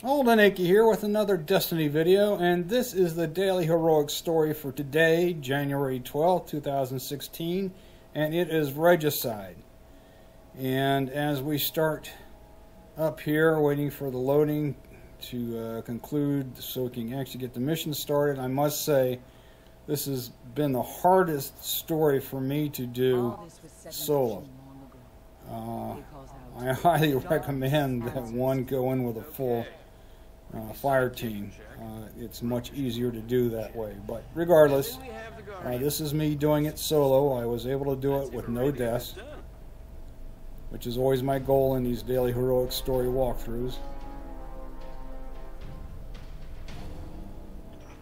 Old and Achy here with another Destiny video, and this is the daily heroic story for today, January 12th, 2016, and it is Regicide. And as we start up here, waiting for the loading to conclude so we can actually get the mission started, I must say this has been the hardest story for me to do solo. I highly recommend that one go in with a full fire team. It's much easier to do that way, but regardless, this is me doing it solo. I was able to do it with no deaths, which is always my goal in these daily heroic story walkthroughs.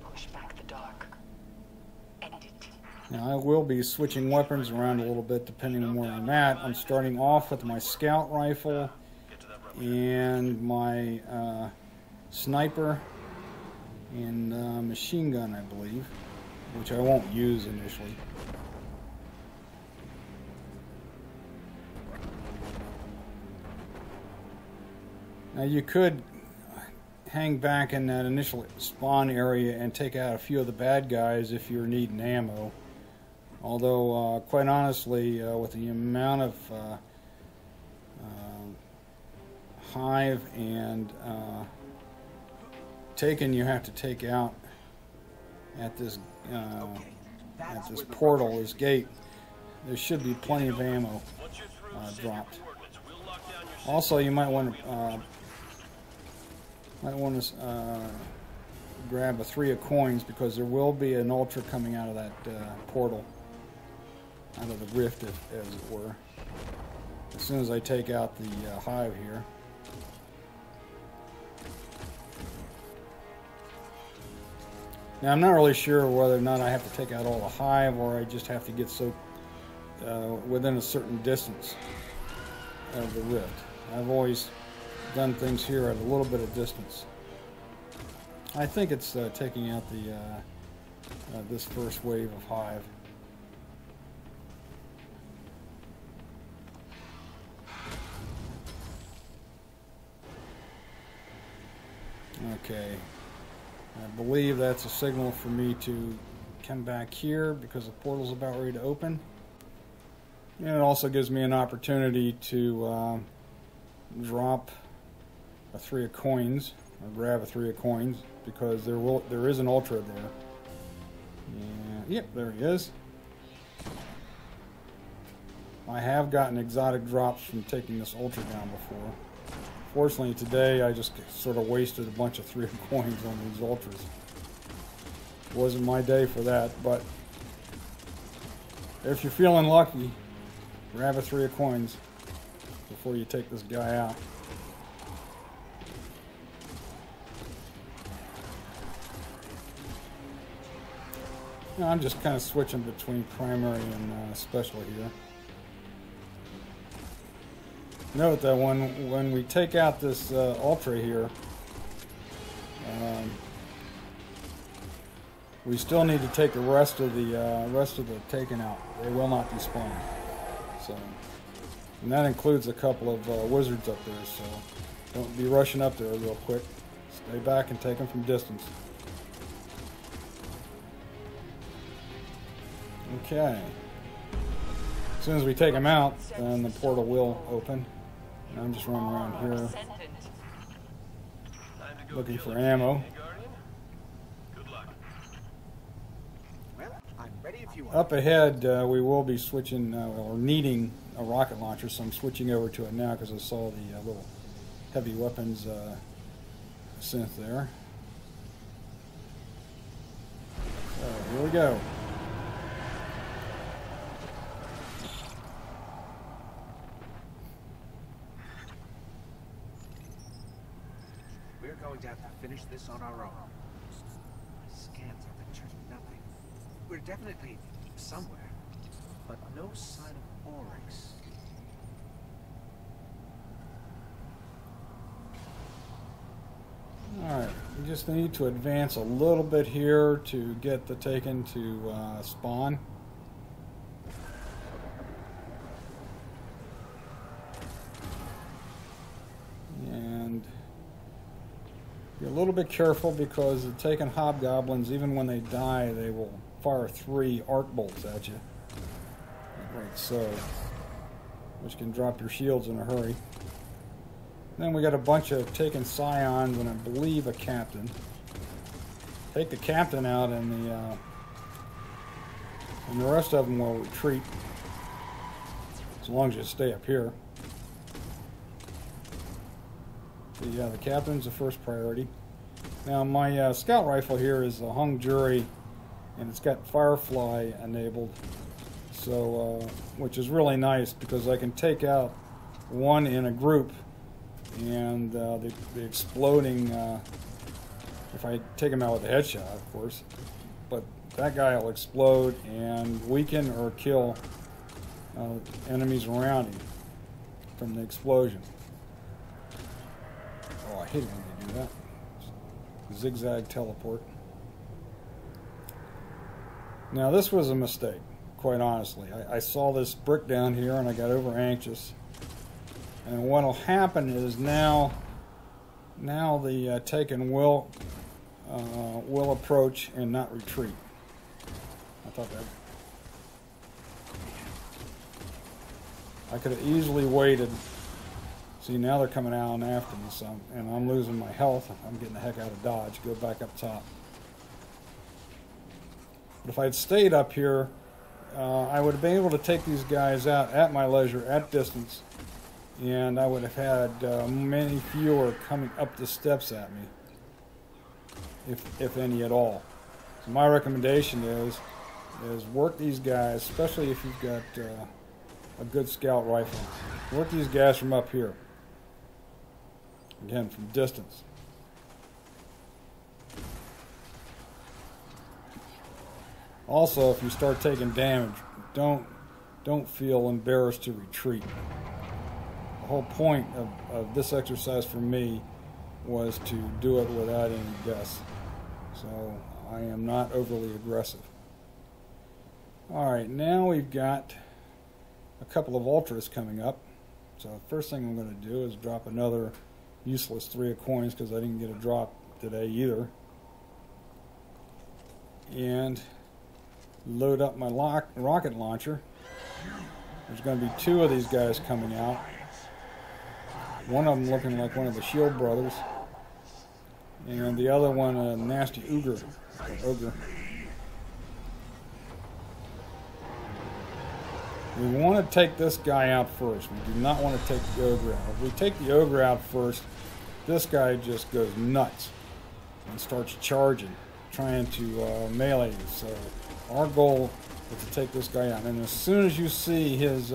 Push back the dark. End it. Now I will be switching weapons around a little bit depending on where I'm at. I'm starting off with my scout rifle and my sniper and machine gun, I believe, which I won't use initially. Now you could hang back in that initial spawn area and take out a few of the bad guys if you're needing ammo. Although, quite honestly, with the amount of hive and taken you have to take out at this portal, this gate, there should be plenty of ammo dropped. Also, you might want to grab a 3 of coins, because there will be an ultra coming out of that portal, out of the rift, as it were, as soon as I take out the hive here. Now, I'm not really sure whether or not I have to take out all the hive, or I just have to get so within a certain distance of the rift. I've always done things here at a little bit of distance. I think it's taking out the this first wave of hive. Okay. I believe that's a signal for me to come back here because the portal's about ready to open. And it also gives me an opportunity to drop a 3 of coins, or grab a 3 of coins, because there is an ultra there. And, yep, there he is. I have gotten exotic drops from taking this ultra down before. Fortunately, today I just sort of wasted a bunch of 3 of coins on these ultras. It wasn't my day for that, but if you're feeling lucky, grab a 3 of coins before you take this guy out. Now, I'm just kind of switching between primary and special here. Note that when we take out this ultra here, we still need to take the rest of the taken out. They will not despawn. So, and that includes a couple of wizards up there. So, don't be rushing up there real quick. Stay back and take them from distance. Okay. As soon as we take them out, then the portal will open. And I'm just running around here looking for ammo. Up ahead, we will be switching, or needing a rocket launcher, so I'm switching over to it now because I saw the little heavy weapons synth there. So, here we go. We're going to have to finish this on our own. Scans are returning nothing. We're definitely somewhere, but no sign of Oryx. Alright, we just need to advance a little bit here to get the Taken to spawn. Be a little bit careful because the taken hobgoblins, even when they die, they will fire 3 arc bolts at you. Like so. Which can drop your shields in a hurry. Then we got a bunch of taken scions and I believe a captain. Take the captain out and the rest of them will retreat. As long as you stay up here. So yeah, the captain's the first priority. Now my scout rifle here is a hung jury and it's got Firefly enabled. So, which is really nice because I can take out one in a group and the exploding, if I take him out with a headshot, of course, but that guy will explode and weaken or kill enemies around him from the explosion. Oh, I hate it when they do that. Zigzag teleport. Now this was a mistake, quite honestly. I saw this brick down here and I got over anxious. And what'll happen is now the Taken will approach and not retreat. I thought that I could have easily waited. See, now they're coming out and after me, so and I'm losing my health. I'm getting the heck out of Dodge. Go back up top. But if I'd stayed up here, I would have been able to take these guys out at my leisure, at distance, and I would have had many fewer coming up the steps at me, if any at all. So my recommendation is work these guys, especially if you've got a good scout rifle. Work these guys from up here. Again, from distance. Also, if you start taking damage, don't feel embarrassed to retreat. The whole point of this exercise for me was to do it without any deaths. So I am not overly aggressive. Alright, now we've got a couple of ultras coming up. So the first thing I'm going to do is drop another useless 3 of coins because I didn't get a drop today either. And load up my rocket launcher. There's going to be 2 of these guys coming out. One of them looking like one of the Shield brothers. And the other one a nasty ogre. We want to take this guy out first. We do not want to take the ogre out. If we take the ogre out first, this guy just goes nuts and starts charging, trying to melee you. So our goal is to take this guy out. And as soon as you see his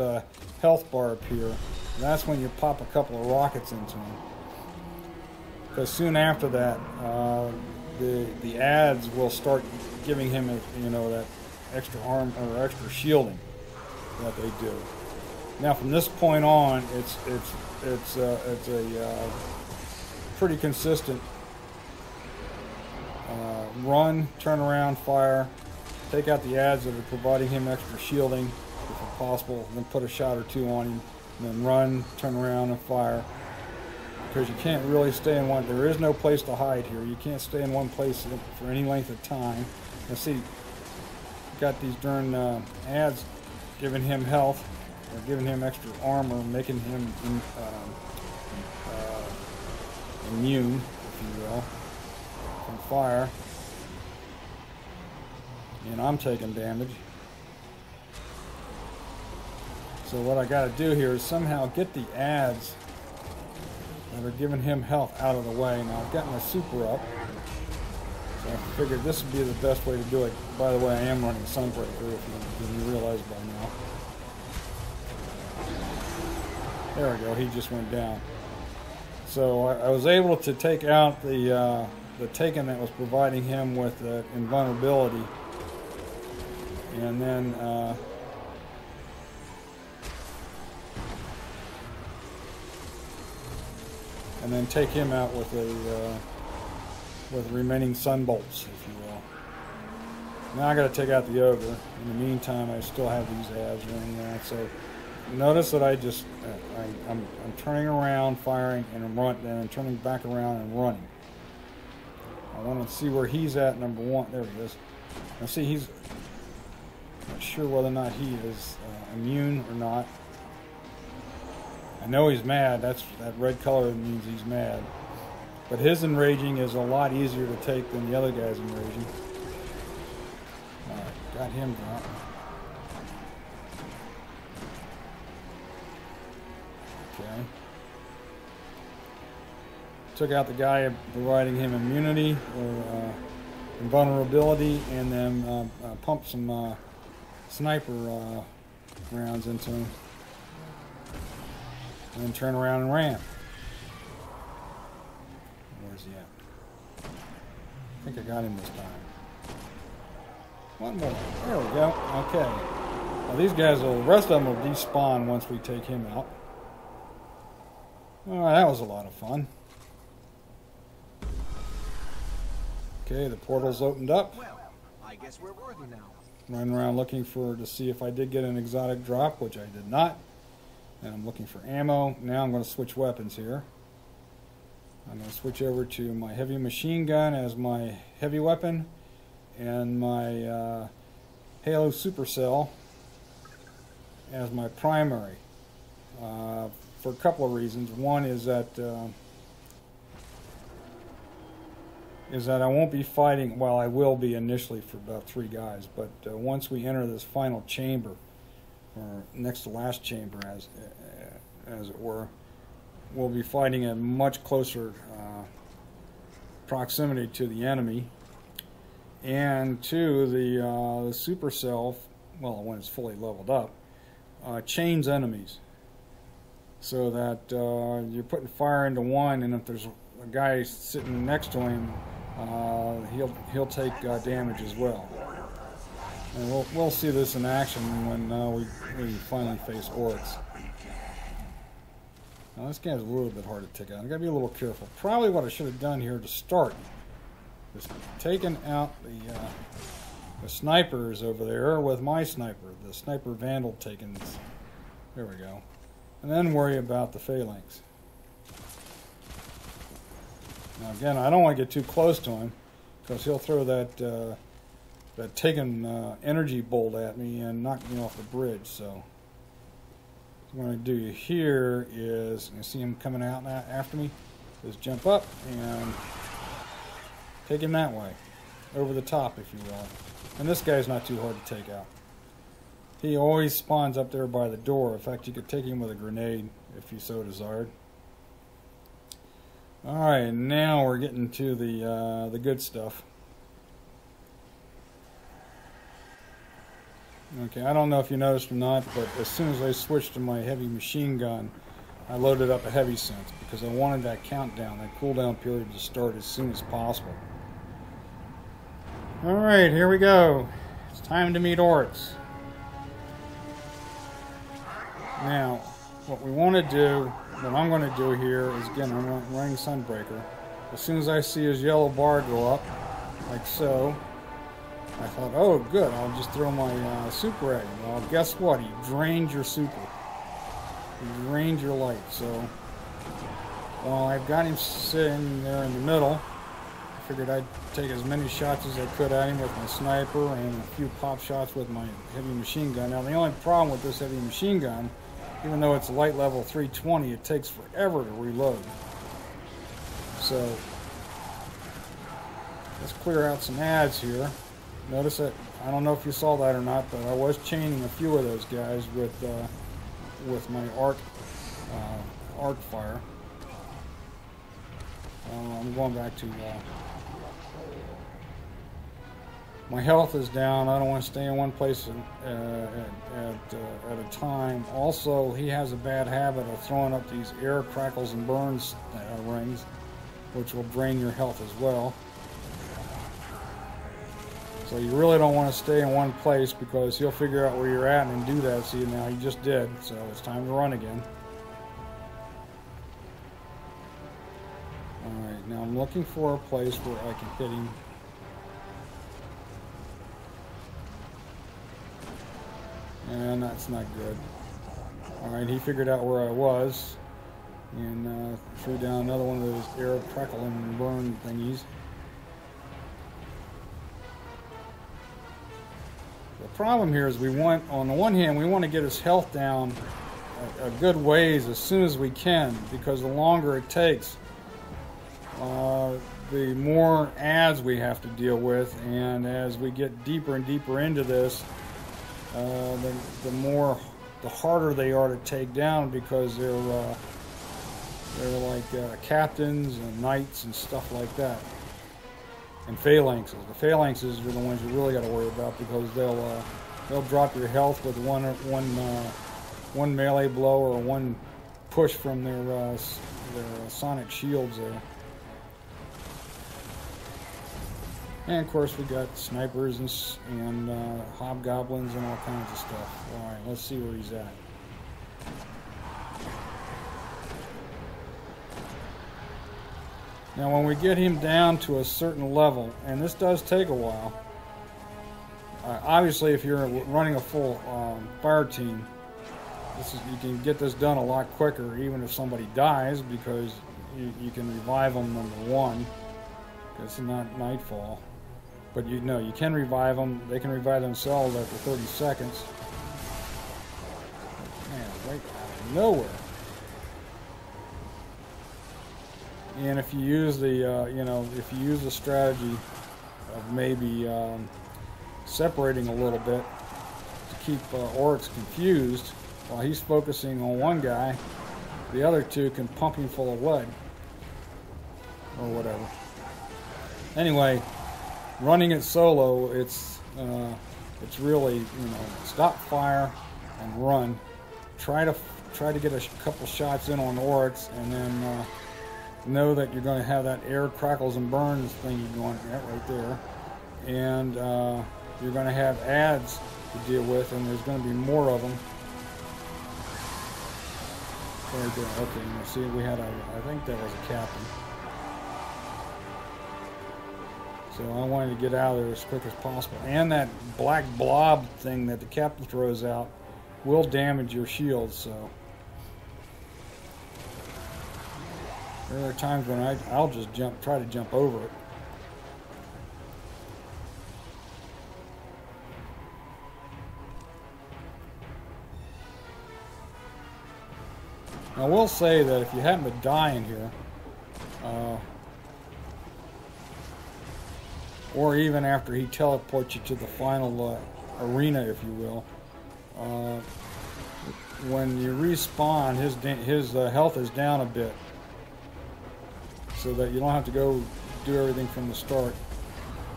health bar appear, that's when you pop a couple of rockets into him. Because soon after that, the ads will start giving him, that extra arm or extra shielding that they do. Now, from this point on, it's a pretty consistent run, turn around, fire, take out the ads that are providing him extra shielding, if possible, then put a shot or 2 on him, and then run, turn around, and fire. Because you can't really stay in one. There is no place to hide here. You can't stay in one place for any length of time. Now, see, got these darn ads giving him health, or giving him extra armor, making him immune, if you will, from fire. And I'm taking damage. So what I got to do here is somehow get the ads that are giving him health out of the way. Now I've got my super up, so I figured this would be the best way to do it. By the way, I am running Sunbreaker, if you realize by now. There we go, he just went down. So I was able to take out the Taken that was providing him with invulnerability, and then take him out with remaining sunbolts, if you will. Now I got to take out the ogre. In the meantime, I still have these ads running around. So notice that I'm turning around, firing, and then I'm turning back around and running. I want to see where he's at, number one. There he is. Now see, he's not sure whether or not he is immune or not. I know he's mad. That red color means he's mad. But his enraging is a lot easier to take than the other guy's enraging. Alright, got him dropped. Okay. Took out the guy providing him immunity or invulnerability, and then pumped some sniper rounds into him. And then turn around and ran. Where's he at? I think I got him this time. One more. There we go. Okay. Well, these guys will, the rest of them will despawn once we take him out. Alright, that was a lot of fun. Okay, the portal's opened up. Well, I guess we're worthy now. Running around looking to see if I did get an exotic drop, which I did not. And I'm looking for ammo. Now I'm going to switch weapons here. I'm going to switch over to my heavy machine gun as my heavy weapon, and my Halo Supercell as my primary. For a couple of reasons. One is that I won't be fighting. Well, I will be initially for about 3 guys, but once we enter this final chamber, or next to last chamber, as it were, we'll be fighting at much closer proximity to the enemy, and to the supercell. Well, when it's fully leveled up, chains enemies, so that you're putting fire into one, and if there's a guy sitting next to him, he'll take damage as well. And we'll see this in action when we finally face orcs. Now this guy's a little bit hard to take out. I gotta be a little careful. Probably what I should have done here to start is taken out the snipers over there with my sniper, the sniper vandal taken. There we go. And then worry about the phalanx. Now again, I don't want to get too close to him, because he'll throw that taken energy bolt at me and knock me off the bridge. So what I'm going to do here is, you see him coming out after me, is jump up and take him that way, over the top, if you will. And this guy's not too hard to take out. He always spawns up there by the door. In fact, you could take him with a grenade if you so desired. Alright, now we're getting to the good stuff. Okay, I don't know if you noticed or not, but as soon as I switched to my heavy machine gun, I loaded up a heavy sense, because I wanted that countdown, that cooldown period, to start as soon as possible. Alright, here we go. It's time to meet orcs. Now, what we want to do, what I'm going to do here is, again, I'm running Sunbreaker. As soon as I see his yellow bar go up, like so, I thought, oh good, I'll just throw my super at him. Well, guess what? He drained your super. He drained your life. So, while I've got him sitting there in the middle, I figured I'd take as many shots as I could at him with my sniper and a few pop shots with my heavy machine gun. Now, the only problem with this heavy machine gun, even though it's light level 320, it takes forever to reload. So, let's clear out some ads here. Notice that, I don't know if you saw that or not, but I was chaining a few of those guys with my arc fire. I'm going back to my health is down. I don't want to stay in one place at a time. Also, he has a bad habit of throwing up these air crackles and burns rings, which will drain your health as well. So you really don't want to stay in one place, because he'll figure out where you're at and do that. See, now he just did, so it's time to run again. Alright, now I'm looking for a place where I can hit him. And that's not good. Alright, he figured out where I was, and threw down another one of those air crackle and burn thingies. The problem here is we want, on the one hand, we want to get his health down a good ways as soon as we can, because the longer it takes, the more ads we have to deal with, and as we get deeper and deeper into this, the harder they are to take down, because they're like captains and knights and stuff like that, and phalanxes. The phalanxes are the ones you really got to worry about, because they'll drop your health with one melee blow or one push from their sonic shields there. And of course we got snipers and hobgoblins and all kinds of stuff. Alright, let's see where he's at. Now when we get him down to a certain level, and this does take a while, obviously if you're running a full fire team, you can get this done a lot quicker, even if somebody dies, because you can revive them, number one, because it's not nightfall. But you can revive them. They can revive themselves after 30 seconds. Man, right out of nowhere. And if you use the strategy of maybe separating a little bit to keep Oryx confused, while he's focusing on one guy, the other two can pump him full of lead or whatever. Anyway, running it solo, it's really, stop fire and run. Try to get a couple shots in on Oryx, and then know that you're going to have that air crackles and burns thing going right there, and you're going to have ads to deal with, and there's going to be more of them. Okay, you see, we had I think that was a captain. So I wanted to get out of there as quick as possible. And that black blob thing that the captain throws out will damage your shields, so there are times when I'll just try to jump over it. I will say that if you happen to die in here, or even after he teleports you to the final arena, if you will, when you respawn, his health is down a bit, so that you don't have to go do everything from the start.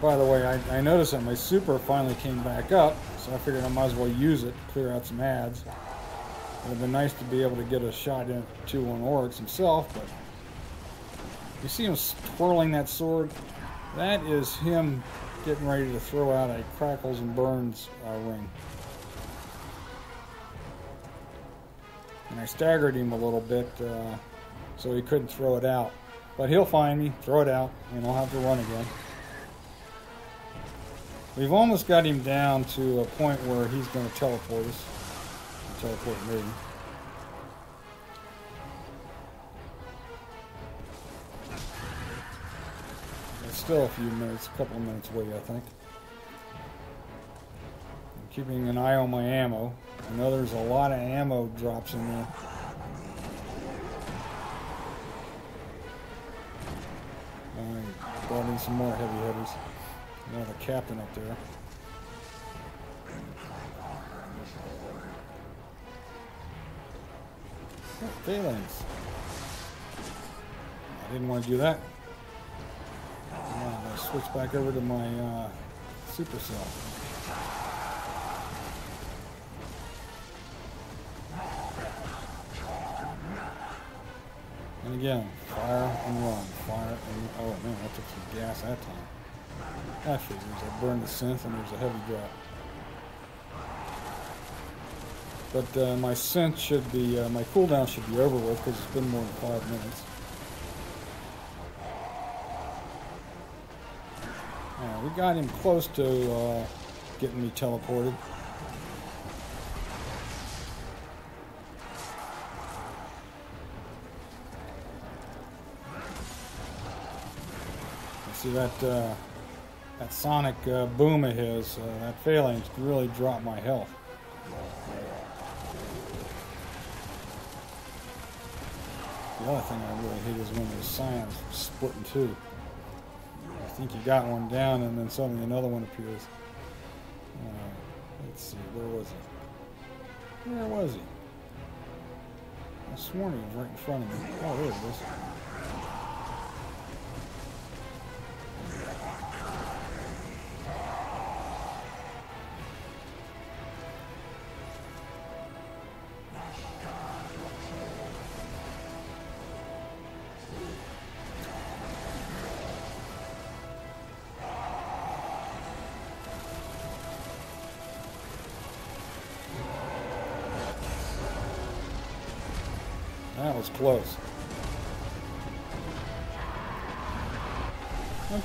By the way, I noticed that my super finally came back up, so I figured I might as well use it to clear out some ads. It would have been nice to be able to get a shot into on Oryx himself, but you see him twirling that sword? That is him getting ready to throw out a crackles and burns ring. And I staggered him a little bit so he couldn't throw it out. But he'll find me, throw it out, and I'll have to run again. We've almost got him down to a point where he's going to teleport us. Teleport me. It's still a few minutes, a couple of minutes away, I think. I'm keeping an eye on my ammo. I know there's a lot of ammo drops in there. I brought in some more heavy hitters. Now the captain up there. Oh, phalanx. I didn't want to do that. I'm going to switch back over to my supercell. And again, fire and run, fire and... Oh man, I took some gas that time. That figures. I burned the synth and there's a heavy drop. But my synth should be, my cooldown should be over with because it's been more than 5 minutes. We got him close to getting me teleported. See that that sonic boom of his, that phalanx really dropped my health. The other thing I really hate is when the scions split in two. I think you got one down and then suddenly another one appears. Let's see, where was he? Where was he? I sworn he was right in front of me. Oh, there it is. That was close.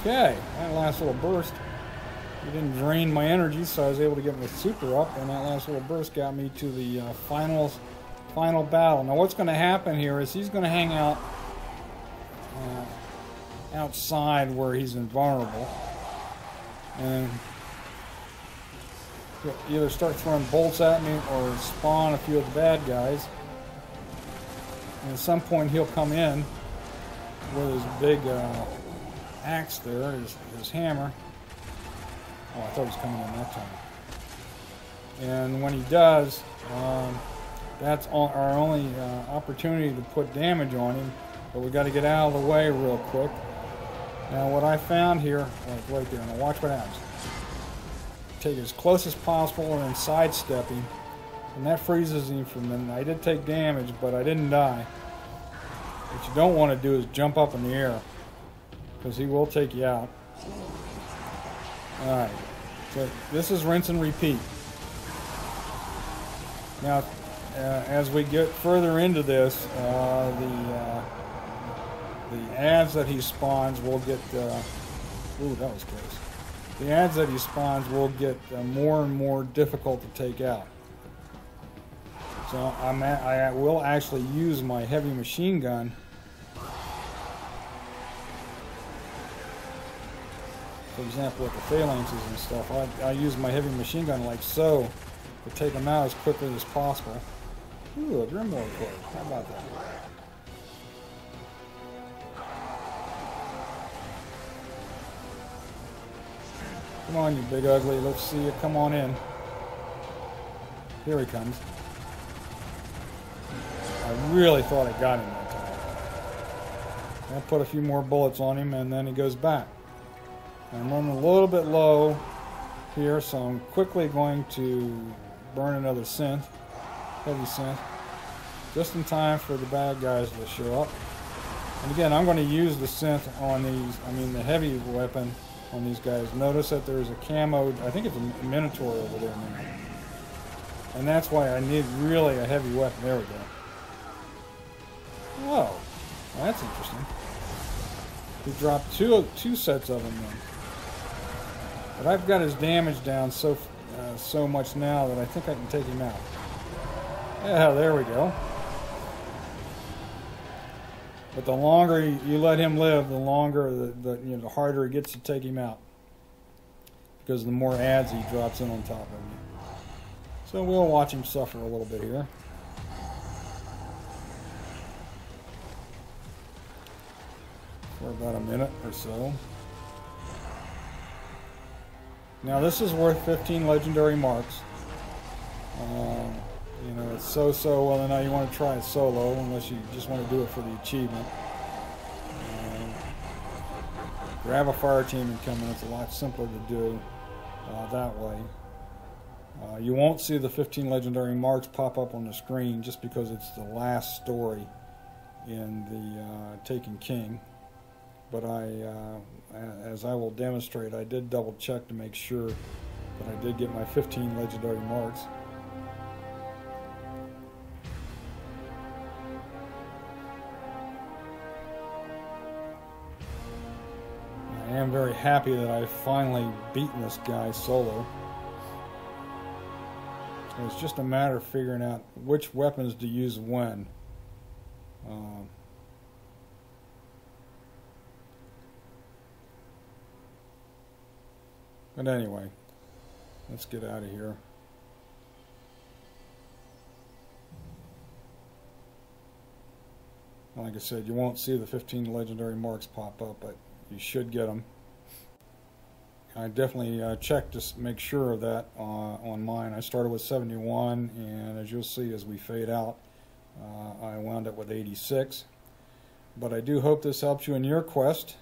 Okay, that last little burst, it didn't drain my energy, so I was able to get my super up, and that last little burst got me to the final battle. Now what's going to happen here is he's going to hang out outside where he's invulnerable, and he'll either start throwing bolts at me or spawn a few of the bad guys. And at some point he'll come in with his big axe there, his hammer. Oh, I thought he was coming in that time. And when he does, that's our only opportunity to put damage on him. But we got to get out of the way real quick. Now what I found here, right there, now watch what happens. Take it as close as possible and then sidestep him. And that freezes him for a minute. I did take damage, but I didn't die. What you don't want to do is jump up in the air, because he will take you out. Alright, so this is rinse and repeat. Now, as we get further into this, the ads that he spawns will get... ooh, that was close. The ads that he spawns will get more and more difficult to take out. So I will actually use my heavy machine gun. For example, with the phalanxes and stuff, I use my heavy machine gun like so to take them out as quickly as possible. Ooh, a Grimoire card. How about that? Come on, you big ugly. Let's see you. Come on in. Here he comes. I really thought I got him that time. I'll put a few more bullets on him and then he goes back. I'm running a little bit low here, so I'm quickly going to burn another synth, heavy synth, just in time for the bad guys to show up. And again, I'm going to use the synth on these, the heavy weapon on these guys. Notice that there's a camo, I think it's a Minotaur over there now. And that's why I need really a heavy weapon. There we go. Oh, well, that's interesting. He dropped two sets of them then. But I've got his damage down so much now that I think I can take him out. Yeah, there we go. But the longer you let him live, the longer the harder it gets to take him out, because the more ads he drops in on top of you. So we'll watch him suffer a little bit here. For about a minute or so. Now this is worth 15 legendary marks. It's so-so whether or not you want to try it solo, unless you just want to do it for the achievement. Grab a fire team and come in. It's a lot simpler to do that way. You won't see the 15 legendary marks pop up on the screen just because it's the last story in the Taken King. But as I will demonstrate, I did double check to make sure that I did get my 15 legendary marks. I am very happy that I've finally beaten this guy solo. It's just a matter of figuring out which weapons to use when. But anyway, let's get out of here. Like I said, you won't see the 15 legendary marks pop up, but you should get them. I definitely checked to make sure of that on mine. I started with 71, and as you'll see as we fade out, I wound up with 86. But I do hope this helps you in your quest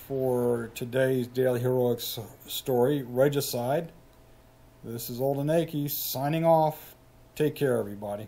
for today's Daily Heroics story, Regicide. This is Old and Achy signing off. Take care, everybody.